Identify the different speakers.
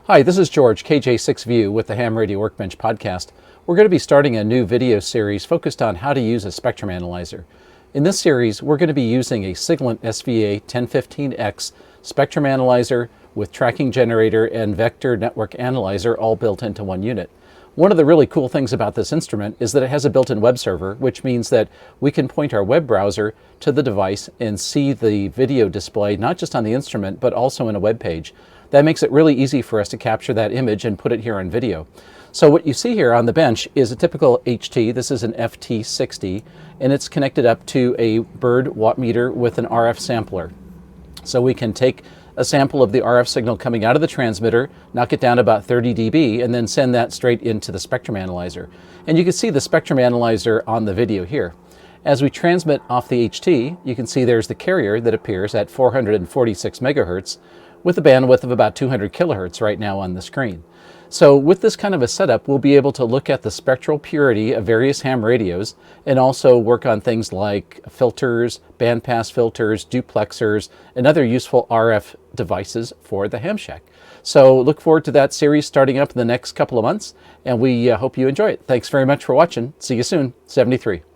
Speaker 1: Hi, this is George, KJ6View with the Ham Radio Workbench podcast. We're going to be starting a new video series focused on how to use a spectrum analyzer. In this series, we're going to be using a Siglent SVA 1015X spectrum analyzer with tracking generator and vector network analyzer all built into one unit. One of the really cool things about this instrument is that it has a built-in web server, which means that we can point our web browser to the device and see the video display not just on the instrument, but also in a web page. That makes it really easy for us to capture that image and put it here on video. So what you see here on the bench is a typical HT. This is an FT60, and it's connected up to a Bird watt meter with an RF sampler. So we can take a sample of the RF signal coming out of the transmitter, knock it down to about 30 dB, and then send that straight into the spectrum analyzer. And you can see the spectrum analyzer on the video here. As we transmit off the HT, you can see there's the carrier that appears at 446 megahertz with a bandwidth of about 200 kilohertz right now on the screen. So with this kind of a setup, we'll be able to look at the spectral purity of various ham radios and also work on things like filters, bandpass filters, duplexers, and other useful RF devices for the ham shack. So look forward to that series starting up in the next couple of months, and we hope you enjoy it. Thanks very much for watching. See you soon. 73.